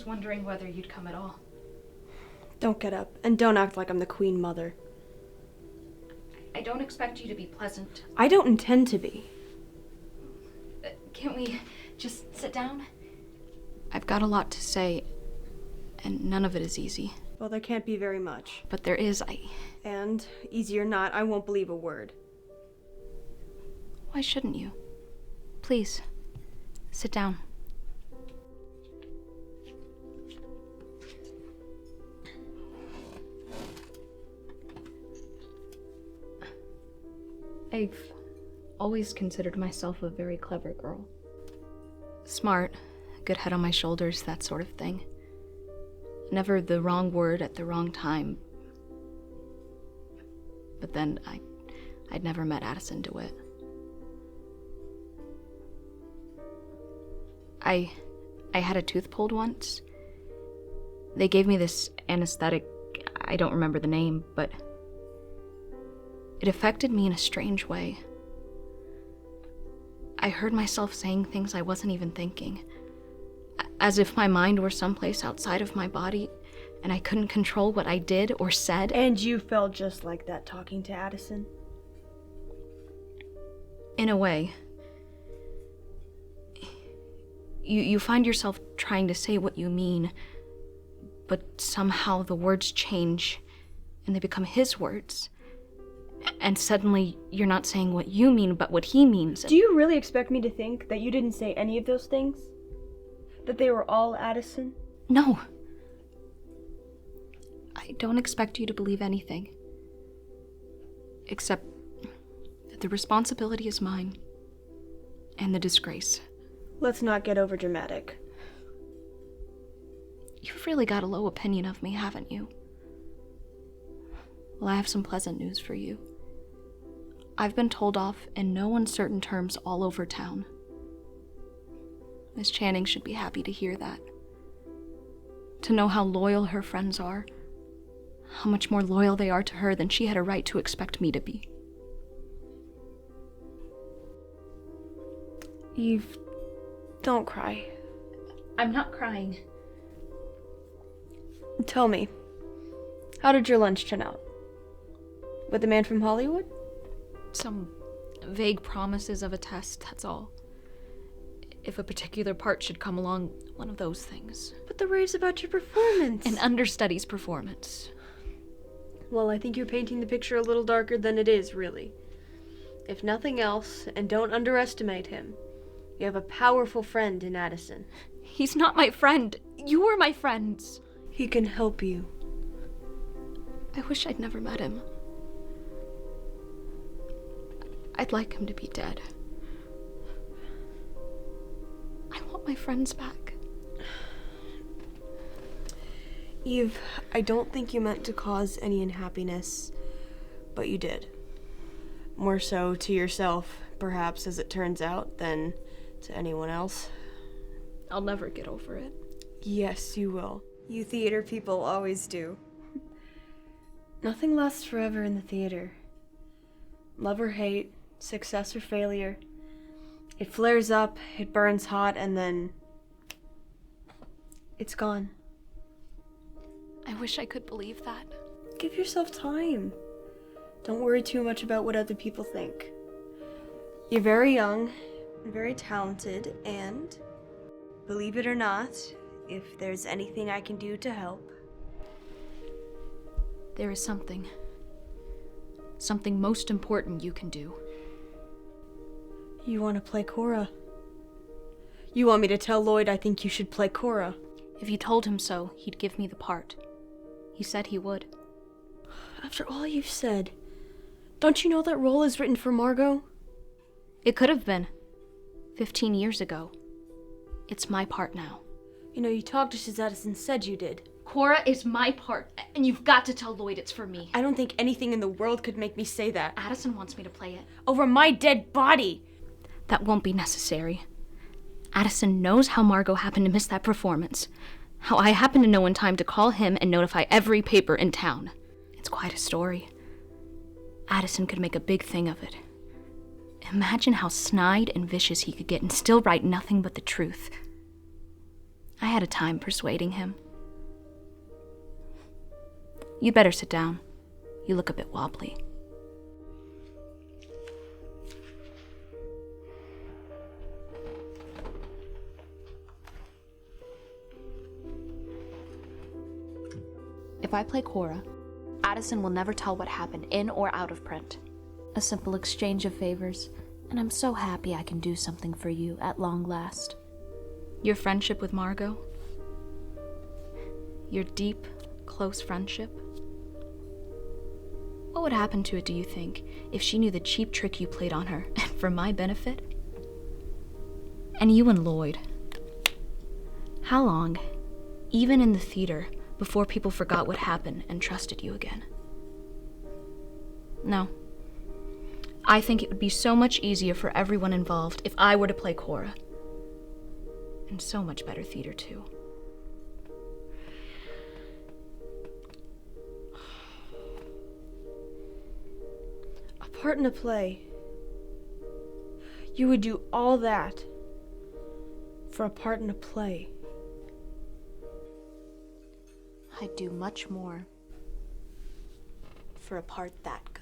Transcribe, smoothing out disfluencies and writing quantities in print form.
was wondering whether you'd come at all. Don't get up, and don't act like I'm the Queen Mother. I don't expect you to be pleasant. I don't intend to be. Can't we just sit down? I've got a lot to say, and none of it is easy. Well, there can't be very much. But there is, And, easy or not, I won't believe a word. Why shouldn't you? Please, sit down. I've always considered myself a very clever girl. Smart, good head on my shoulders, that sort of thing. Never the wrong word at the wrong time. But then I'd never met Addison DeWitt. I had a tooth pulled once. They gave me this anesthetic, I don't remember the name, but it affected me in a strange way. I heard myself saying things I wasn't even thinking, as if my mind were someplace outside of my body, and I couldn't control what I did or said. And you felt just like that talking to Addison? In a way. You find yourself trying to say what you mean, but somehow the words change, and they become his words. And suddenly, you're not saying what you mean, but what he means. Do you really expect me to think that you didn't say any of those things? That they were all Addison? No. I don't expect you to believe anything. Except that the responsibility is mine. And the disgrace. Let's not get overdramatic. You've really got a low opinion of me, haven't you? Well, I have some pleasant news for you. I've been told off in no uncertain terms all over town. Miss Channing should be happy to hear that. To know how loyal her friends are. How much more loyal they are to her than she had a right to expect me to be. Eve, don't cry. I'm not crying. Tell me, how did your lunch turn out? With the man from Hollywood? Some vague promises of a test, that's all. If a particular part should come along, one of those things. But the raves about your performance. An understudy's performance. Well, I think you're painting the picture a little darker than it is, really. If nothing else, and don't underestimate him, you have a powerful friend in Addison. He's not my friend. You were my friends. He can help you. I wish I'd never met him. I'd like him to be dead. I want my friends back. Eve, I don't think you meant to cause any unhappiness, but you did. More so to yourself, perhaps, as it turns out, than to anyone else. I'll never get over it. Yes, you will. You theater people always do. Nothing lasts forever in the theater. Love or hate, success or failure. It flares up, it burns hot, and then it's gone. I wish I could believe that. Give yourself time. Don't worry too much about what other people think. You're very young and very talented, and believe it or not, if there's anything I can do to help. There is something most important you can do. You want to play Cora. You want me to tell Lloyd I think you should play Cora. If you told him so, he'd give me the part. He said he would. After all you've said, don't you know that role is written for Margot? It could have been. 15 years ago. It's my part now. You know, you talked to Sh Addison said you did. Cora is my part, and you've got to tell Lloyd it's for me. I don't think anything in the world could make me say that. Addison wants me to play it. Over my dead body! That won't be necessary. Addison knows how Margot happened to miss that performance. How I happened to know in time to call him and notify every paper in town. It's quite a story. Addison could make a big thing of it. Imagine how snide and vicious he could get and still write nothing but the truth. I had a time persuading him. You'd better sit down. You look a bit wobbly. If I play Cora, Addison will never tell what happened in or out of print. A simple exchange of favors, and I'm so happy I can do something for you at long last. Your friendship with Margot? Your deep, close friendship? What would happen to it, do you think, if she knew the cheap trick you played on her, and for my benefit? And you and Lloyd. How long, even in the theater, before people forgot what happened and trusted you again? No. I think it would be so much easier for everyone involved if I were to play Cora. And so much better theater, too. A part in a play. You would do all that for a part in a play. I'd do much more for a part that